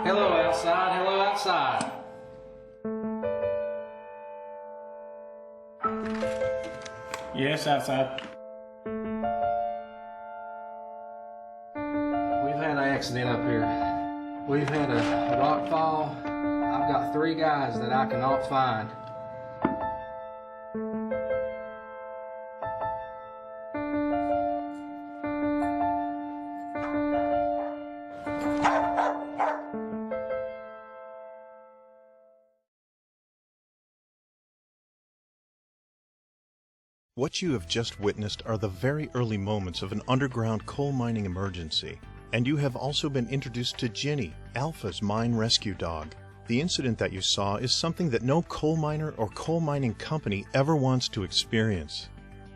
Hello outside, hello outside. Yes, outside. We've had an accident up here. We've had a rock fall. I've got 3 guys that I cannot find. What you have just witnessed are the very early moments of an underground coal mining emergency. And you have also been introduced to Ginny, Alpha's mine rescue dog. The incident that you saw is something that no coal miner or coal mining company ever wants to experience.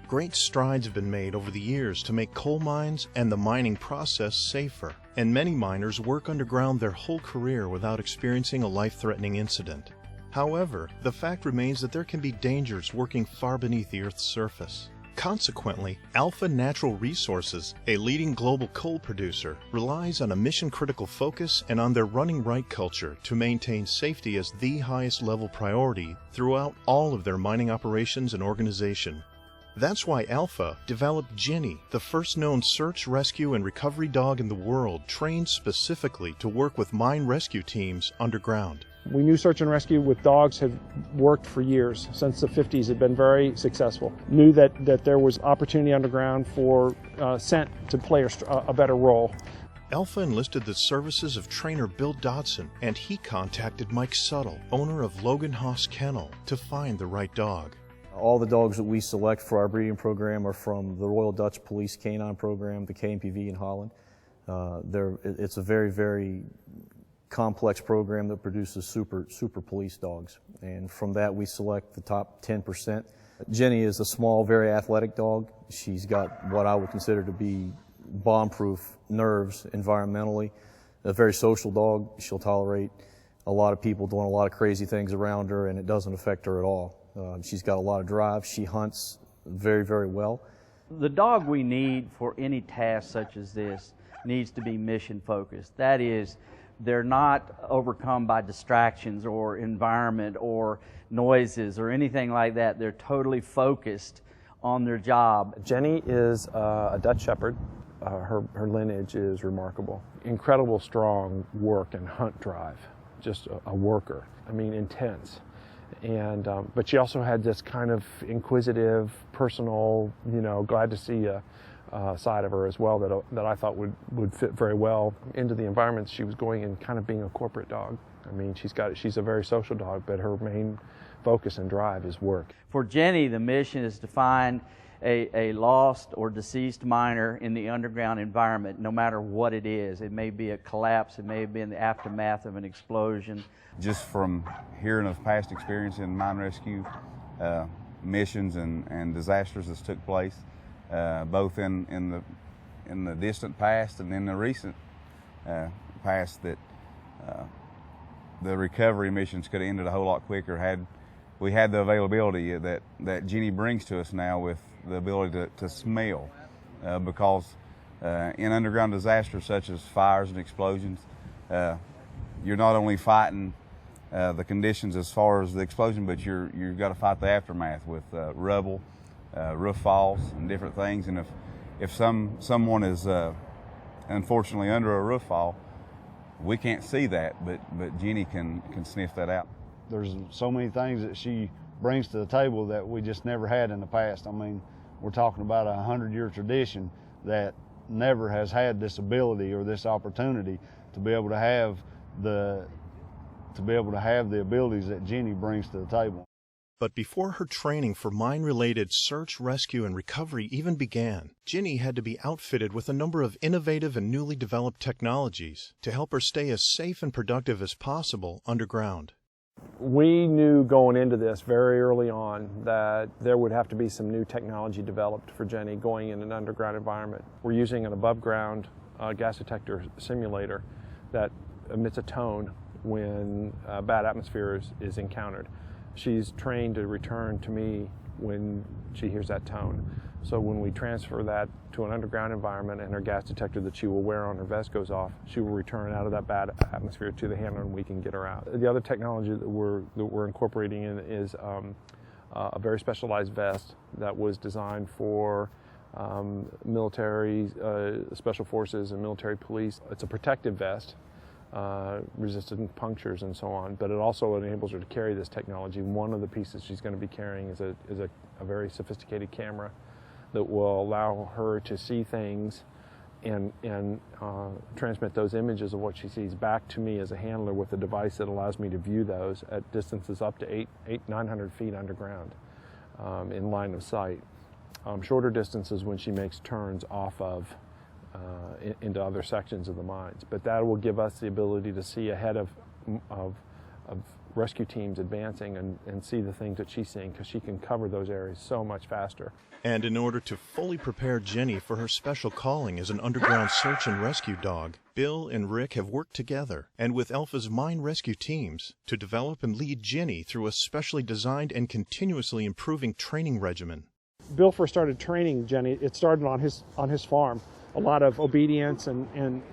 Great strides have been made over the years to make coal mines and the mining process safer, and many miners work underground their whole career without experiencing a life-threatening incident. However, the fact remains that there can be dangers working far beneath the Earth's surface. Consequently, Alpha Natural Resources, a leading global coal producer, relies on a mission-critical focus and on their running right culture to maintain safety as the highest level priority throughout all of their mining operations and organization. That's why Alpha developed Ginny, the first known search, rescue, and recovery dog in the world trained specifically to work with mine rescue teams underground. We knew search and rescue with dogs had worked for years. Since the 50s, had been very successful. Knew that there was opportunity underground for scent to play a better role. Alpha enlisted the services of trainer Bill Dodson, and he contacted Mike Suttle, owner of Logan Haas Kennel, to find the right dog. All the dogs that we select for our breeding program are from the Royal Dutch Police Canine Program, the KNPV in Holland. It's a very, very complex program that produces super police dogs, and from that we select the top 10%. Ginny is a small, very athletic dog. She's got what I would consider to be bomb-proof nerves environmentally. A very social dog. She'll tolerate a lot of people doing a lot of crazy things around her, and it doesn't affect her at all. She's got a lot of drive. She hunts very, very well. The dog we need for any task such as this needs to be mission focused. That is, they're not overcome by distractions or environment or noises or anything like that. They're totally focused on their job. Jenny is a Dutch Shepherd. Her lineage is remarkable. Incredible strong work and hunt drive. Just a worker. I mean, intense. And but she also had this kind of inquisitive, personal, glad to see you side of her as well that I thought would fit very well into the environment she was going in, kind of being a corporate dog. I mean, she's a very social dog, but her main focus and drive is work. For Jenny, the mission is to find a lost or deceased miner in the underground environment, no matter what it is. It may be a collapse, it may be in the aftermath of an explosion. Just from hearing of past experience in mine rescue missions and disasters that's took place, both in the distant past and in the recent past, that the recovery missions could have ended a whole lot quicker had we had the availability that Ginny brings to us now, with the ability to smell, because in underground disasters such as fires and explosions, you're not only fighting the conditions as far as the explosion, but you've got to fight the aftermath with rubble, roof falls, and different things. And if someone is unfortunately under a roof fall, we can't see that, but Ginny can sniff that out. There's so many things that she brings to the table that we just never had in the past. I mean, we're talking about a 100-year tradition that never has had this ability or this opportunity to be able to have the abilities that Ginny brings to the table. But before her training for mine-related search, rescue, and recovery even began, Ginny had to be outfitted with a number of innovative and newly developed technologies to help her stay as safe and productive as possible underground. We knew going into this very early on that there would have to be some new technology developed for Ginny going in an underground environment. We're using an above-ground gas detector simulator that emits a tone when a bad atmosphere is encountered. She's trained to return to me when she hears that tone. So when we transfer that to an underground environment and her gas detector that she will wear on her vest goes off, she will return out of that bad atmosphere to the handler and we can get her out. The other technology that we're incorporating in is a very specialized vest that was designed for military, special forces and military police. It's a protective vest, resistant punctures and so on, but it also enables her to carry this technology. One of the pieces she's going to be carrying is a very sophisticated camera that will allow her to see things and transmit those images of what she sees back to me as a handler with a device that allows me to view those at distances up to 900 feet underground in line of sight. Shorter distances when she makes turns off of into other sections of the mines. But that will give us the ability to see ahead of rescue teams advancing and see the things that she's seeing, because she can cover those areas so much faster. And in order to fully prepare Ginny for her special calling as an underground search and rescue dog, Bill and Rick have worked together and with Alpha's mine rescue teams to develop and lead Ginny through a specially designed and continuously improving training regimen. Bill first started training Ginny. It started on his farm. A lot of obedience and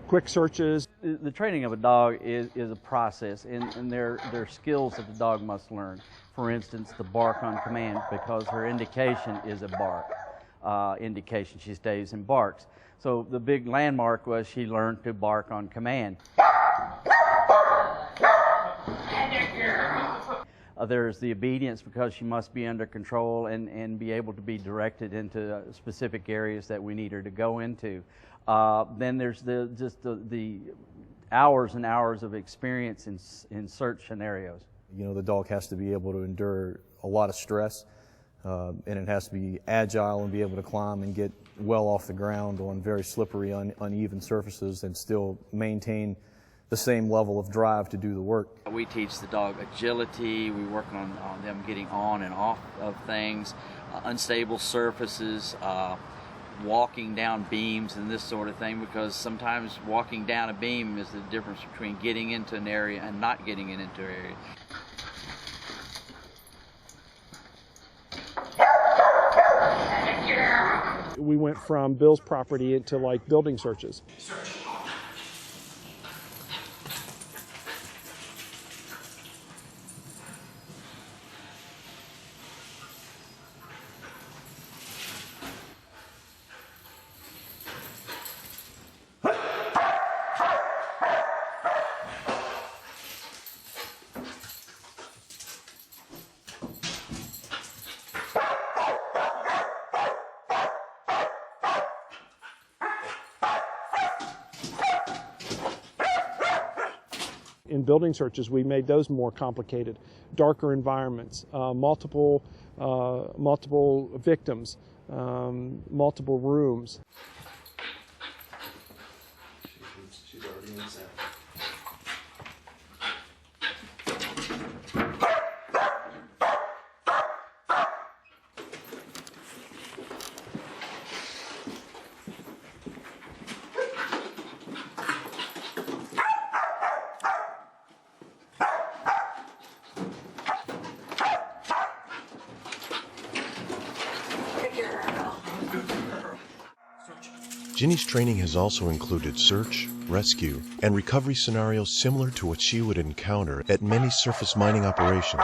quick searches. The training of a dog is a process, and there are skills that the dog must learn. For instance, the bark on command, because her indication is a bark indication. She stays and barks. So the big landmark was she learned to bark on command. There's the obedience, because she must be under control and be able to be directed into specific areas that we need her to go into. Then there's the hours and hours of experience in search scenarios. You know, the dog has to be able to endure a lot of stress, and it has to be agile and be able to climb and get well off the ground on very slippery, uneven surfaces and still maintain the same level of drive to do the work. We teach the dog agility. We work on them getting on and off of things, unstable surfaces, walking down beams and this sort of thing, because sometimes walking down a beam is the difference between getting into an area and not getting into an area. We went from Bill's property into like building searches. In building searches, we made those more complicated, darker environments, multiple victims, multiple rooms. She's already inside. Ginny's training has also included search, rescue, and recovery scenarios similar to what she would encounter at many surface mining operations.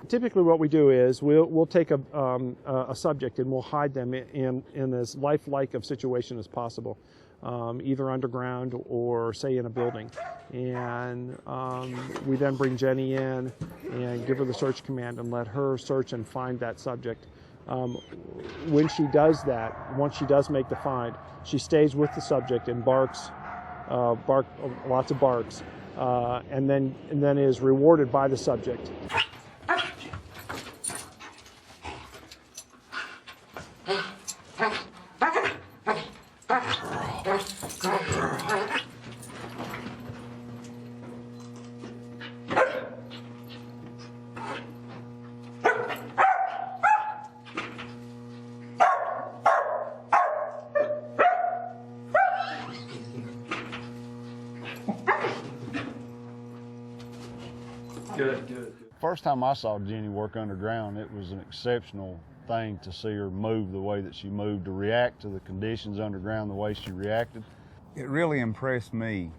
Typically what we do is we'll take a subject and we'll hide them in as lifelike of situation as possible, either underground or say in a building. And we then bring Ginny in and give her the search command and let her search and find that subject. When she does that, once she does make the find, she stays with the subject and barks lots of barks, and then is rewarded by the subject. Good. First time I saw Ginny work underground, it was an exceptional thing to see her move the way that she moved, to react to the conditions underground the way she reacted. It really impressed me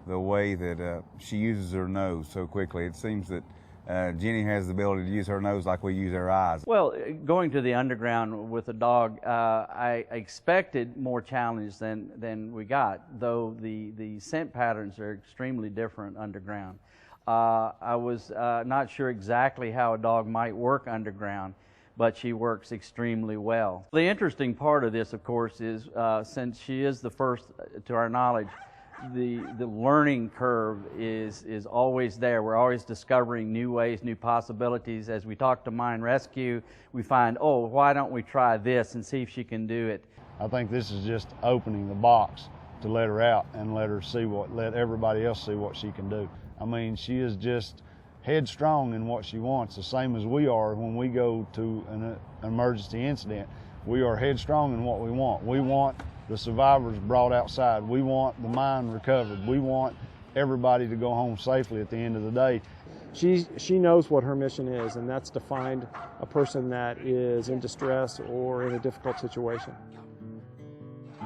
the way that she uses her nose so quickly. It seems that Ginny has the ability to use her nose like we use our eyes. Well, going to the underground with a dog, I expected more challenge than we got, though the scent patterns are extremely different underground. I was not sure exactly how a dog might work underground, but she works extremely well. The interesting part of this, of course, is since she is the first, to our knowledge, the learning curve is always there. We're always discovering new ways, new possibilities. As we talk to Mine Rescue, we find, oh, why don't we try this and see if she can do it? I think this is just opening the box to let her out and let everybody else see what she can do. I mean, she is just headstrong in what she wants, the same as we are when we go to an emergency incident. We are headstrong in what we want. We want the survivors brought outside. We want the mine recovered. We want everybody to go home safely at the end of the day. She knows what her mission is, and that's to find a person that is in distress or in a difficult situation.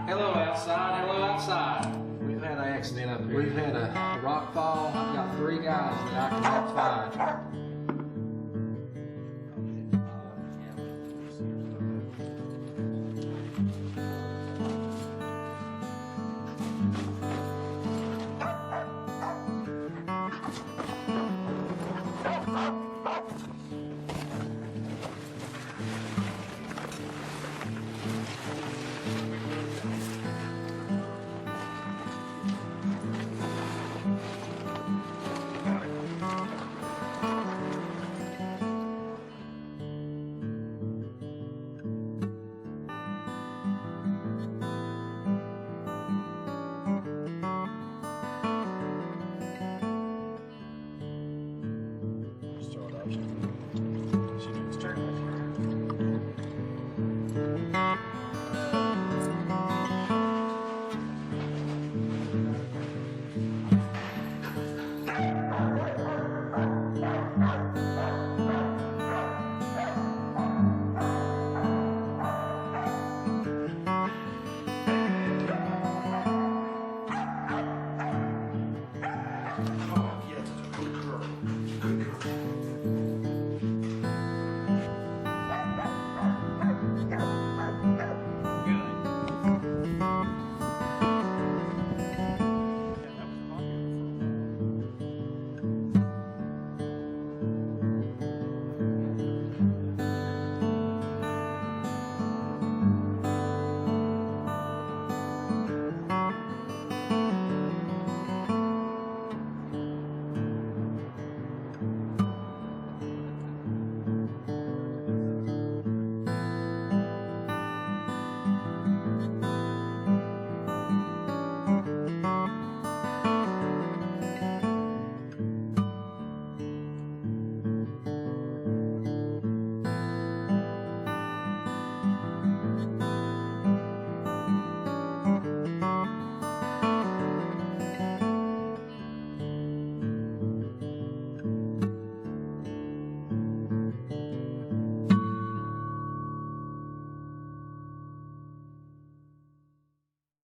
Hello outside, hello outside. We've had an accident up here. We've had a rock fall. I've got 3 guys that I can help find.